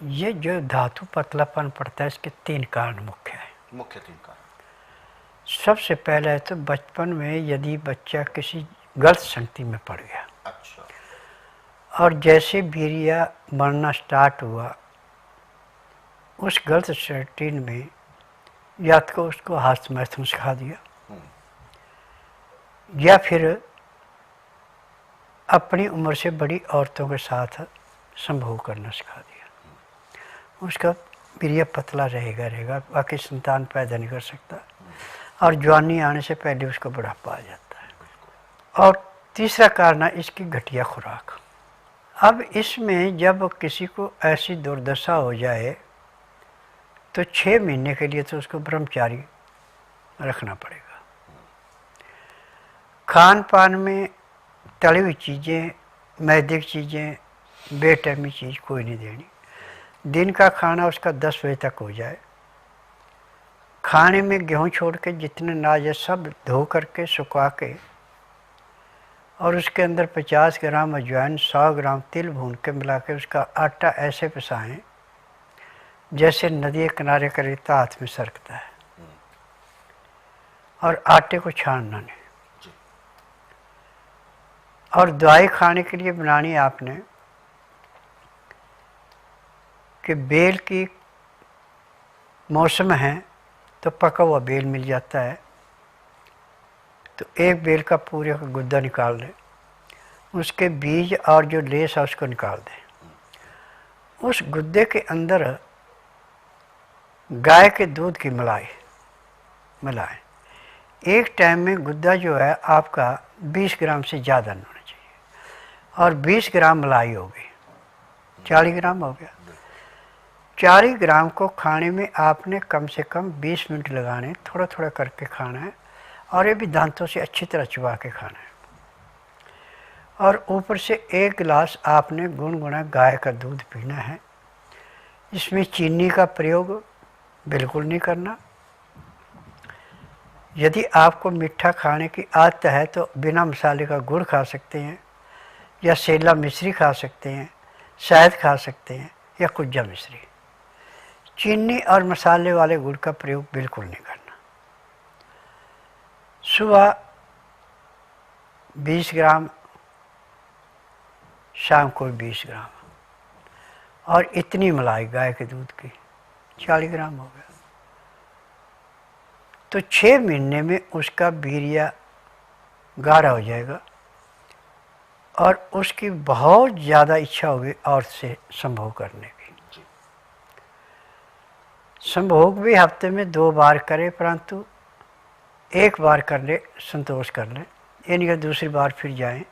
ये जो धातु पतलापन पड़ता है इसके 3 कारण मुख्य हैं। मुख्य 3 कारण। सबसे पहले है तो बचपन में यदि बच्चा किसी गलत संगति में पड़ गया, अच्छा। और जैसे वीर्य बढ़ना स्टार्ट हुआ उस गलत संगति में या तो उसको हाथ मैथुन सिखा दिया या फिर अपनी उम्र से बड़ी औरतों के साथ संभोग करना सिखा दिया, उसका वीर्य पतला रहेगा, बाकी संतान पैदा नहीं कर सकता और जवानी आने से पहले उसको बुढ़ापा आ जाता है। और तीसरा कारण है इसकी घटिया खुराक। अब इसमें जब किसी को ऐसी दुर्दशा हो जाए तो 6 महीने के लिए तो उसको ब्रह्मचारी रखना पड़ेगा। खान पान में तली हुई चीज़ें, मैदे की चीज़ें, बेटैमी चीज़ कोई नहीं देनी। दिन का खाना उसका 10 बजे तक हो जाए। खाने में गेहूँ छोड़ के जितने अनाज है सब धो करके सुखा के और उसके अंदर 50 ग्राम अजवाइन, 100 ग्राम तिल भून के मिला के उसका आटा ऐसे पिसाएं जैसे नदी के किनारे का रेता हाथ में सरकता है, और आटे को छानना नहीं। और दवाई खाने के लिए बनानी है आपने कि बेल की मौसम है तो पका हुआ बेल मिल जाता है, तो एक बेल का पूरे का गुद्दा निकाल लें, उसके बीज और जो लेस है उसको निकाल दें। उस गुद्दे के अंदर गाय के दूध की मलाई मिलाएं। एक टाइम में गुद्दा जो है आपका 20 ग्राम से ज़्यादा नहीं होना चाहिए, और 20 ग्राम मलाई हो गई, 40 ग्राम हो गया। 40 ग्राम को खाने में आपने कम से कम 20 मिनट लगाने, थोड़ा थोड़ा करके खाना है, और ये भी दांतों से अच्छी तरह चबा के खाना है। और ऊपर से 1 गिलास आपने गुनगुना गाय का दूध पीना है। इसमें चीनी का प्रयोग बिल्कुल नहीं करना। यदि आपको मीठा खाने की आदत है तो बिना मसाले का गुड़ खा सकते हैं, या सेला मिश्री खा सकते हैं, शहद खा सकते हैं, या कुज्जा मिश्री। चीनी और मसाले वाले गुड़ का प्रयोग बिल्कुल नहीं करना। सुबह 20 ग्राम, शाम को 20 ग्राम, और इतनी मलाई गाय के दूध की 40 ग्राम हो गया। तो 6 महीने में उसका वीर्य गाढ़ा हो जाएगा और उसकी बहुत ज़्यादा इच्छा होगी औरत से संभोग करने की। संभोग भी हफ्ते में 2 बार करे, परंतु 1 बार कर ले, संतोष कर ले, ये नहीं कि दूसरी बार फिर जाएं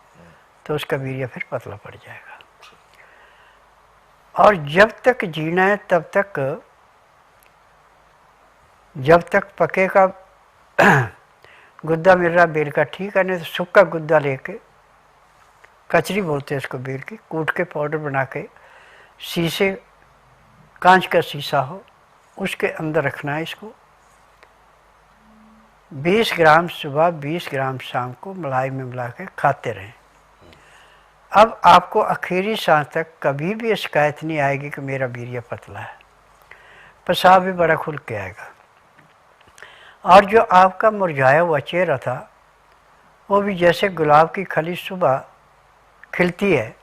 तो उसका वीर्य फिर पतला पड़ जाएगा। और जब तक जीना है तब तक, जब तक पके का गुद्दा मिल रहा बेल का ठीक है, नहीं तो सूखा गुद्दा लेके, कचरी बोलते हैं इसको, बेल की कूट के पाउडर बना के शीशे, कांच का शीशा हो उसके अंदर रखना है इसको। 20 ग्राम सुबह, 20 ग्राम शाम को मलाई में मिला के खाते रहें। अब आपको आखिरी सांस तक कभी भी शिकायत नहीं आएगी कि मेरा वीर्य पतला है। पेशाब भी बड़ा खुल के आएगा, और जो आपका मुरझाया हुआ चेहरा था वो भी जैसे गुलाब की कली सुबह खिलती है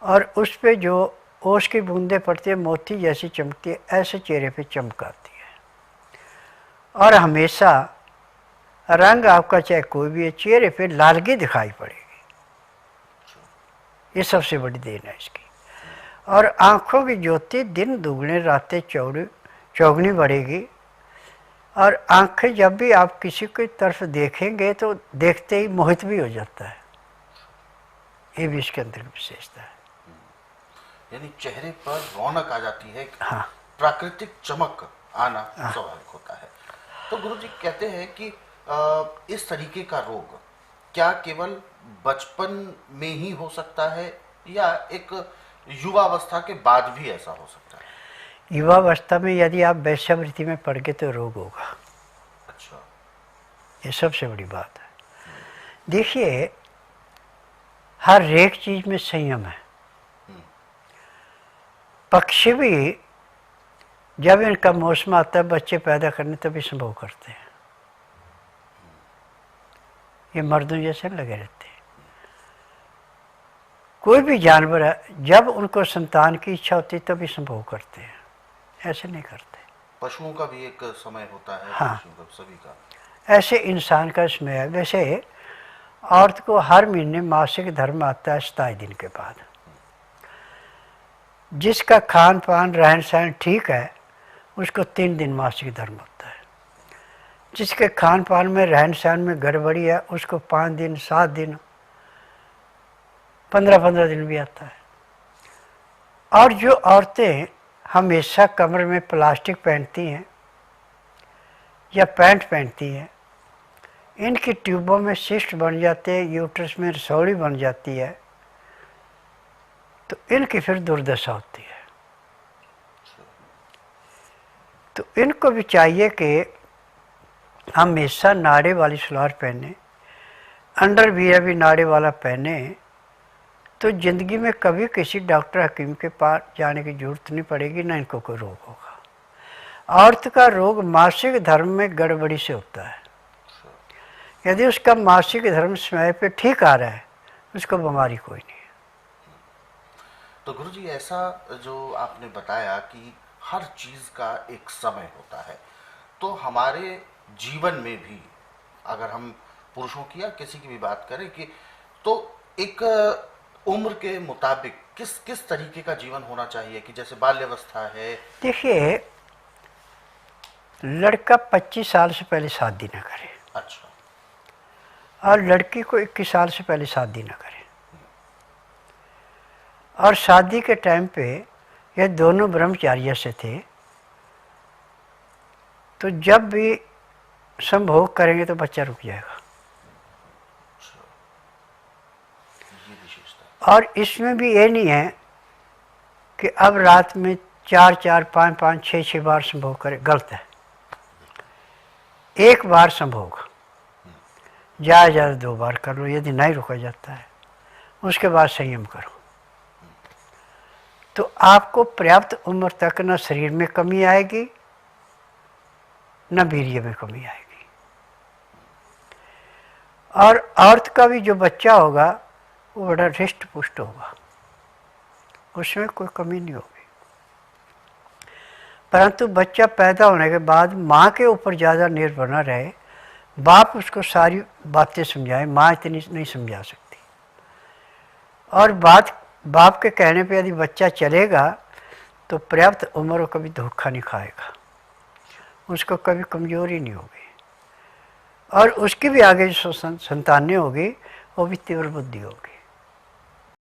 और उस पे जो ओस की बूंदें पड़ती है मोती जैसी चमकती है, ऐसे चेहरे पे चमक आती है। और हमेशा रंग आपका चाहे कोई भी है, चेहरे पे लालगी दिखाई पड़ेगी। ये सबसे बड़ी देन है इसकी। और आँखों की ज्योति दिन दुगने रातें चौगुनी बढ़ेगी, और आँखें जब भी आप किसी की तरफ देखेंगे तो देखते ही मोहित भी हो जाता है। ये भी इसके अंदर की विशेषता है। यानी चेहरे पर रौनक आ जाती है, हाँ, प्राकृतिक चमक आना स्वाभाविक होता है। तो गुरुजी कहते हैं कि इस तरीके का रोग क्या केवल बचपन में ही हो सकता है या एक युवावस्था के बाद भी ऐसा हो सकता है? युवावस्था में यदि आप वैश्यावृत्ति में पड़ गए तो रोग होगा। अच्छा, ये सबसे बड़ी बात है। देखिए, हर एक चीज में संयम है। पक्षी भी जब इनका मौसम आता है बच्चे पैदा करने तभी संभव करते हैं। ये मर्दों जैसे लगे रहते हैं। कोई भी जानवर है जब उनको संतान की इच्छा होती है तभी संभव करते हैं, ऐसे नहीं करते। पशुओं का भी एक समय होता है। हाँ। पशुओं का, सभी का। ऐसे इंसान का समय है। वैसे औरत को हर महीने मासिक धर्म आता है 27 दिन के बाद। जिसका खान पान रहन सहन ठीक है उसको 3 दिन मासिक धर्म होता है। जिसके खान पान में रहन सहन में गड़बड़ी है उसको 5 दिन 7 दिन 15-15 दिन भी आता है। और जो औरतें हमेशा कमर में प्लास्टिक पहनती हैं या पैंट पहनती हैं, इनकी ट्यूबों में सिस्ट बन जाते हैं, यूट्रस में रसौड़ी बन जाती है, तो इनकी फिर दुर्दशा होती है। तो इनको भी चाहिए कि हमेशा नाड़े वाली सलवार पहने, अंडरवियर भी नाड़े वाला पहने, तो ज़िंदगी में कभी किसी डॉक्टर हकीम के पास जाने की जरूरत नहीं पड़ेगी, ना इनको कोई रोग होगा। औरत का रोग मासिक धर्म में गड़बड़ी से होता है। यदि उसका मासिक धर्म समय पे ठीक आ रहा है उसको बीमारी कोई नहीं है। तो गुरुजी, ऐसा जो आपने बताया कि हर चीज का एक समय होता है, तो हमारे जीवन में भी अगर हम पुरुषों की या किसी की भी बात करें कि तो एक उम्र के मुताबिक किस किस तरीके का जीवन होना चाहिए कि जैसे बाल्यावस्था है। देखिए, लड़का 25 साल से पहले शादी न करे। अच्छा। और लड़की को 21 साल से पहले शादी न करे। और शादी के टाइम पे ये दोनों ब्रह्मचार्य से थे, तो जब भी संभोग करेंगे तो बच्चा रुक जाएगा। ये विशेषता। और इसमें भी ये नहीं है कि अब रात में 4-4, 5-5, 6-6 बार संभोग करे, गलत है। एक बार संभोग, ज़्यादा 2 बार कर लो, यदि नहीं रुका जाता है उसके बाद संयम करो, तो आपको पर्याप्त उम्र तक न शरीर में कमी आएगी न वीर्य में कमी आएगी। और औरत का भी जो बच्चा होगा वो बड़ा हृष्ट पुष्ट होगा, उसमें कोई कमी नहीं होगी। परंतु बच्चा पैदा होने के बाद माँ के ऊपर ज़्यादा निर्भर न रहे, बाप उसको सारी बातें समझाए, माँ इतनी नहीं समझा सकती। और बाप के कहने पे यदि बच्चा चलेगा तो पर्याप्त उम्र कभी धोखा नहीं खाएगा, उसको कभी कमजोरी नहीं होगी। और उसकी भी आगे जो संतानें होगी वो भी तीव्र बुद्धि होगी।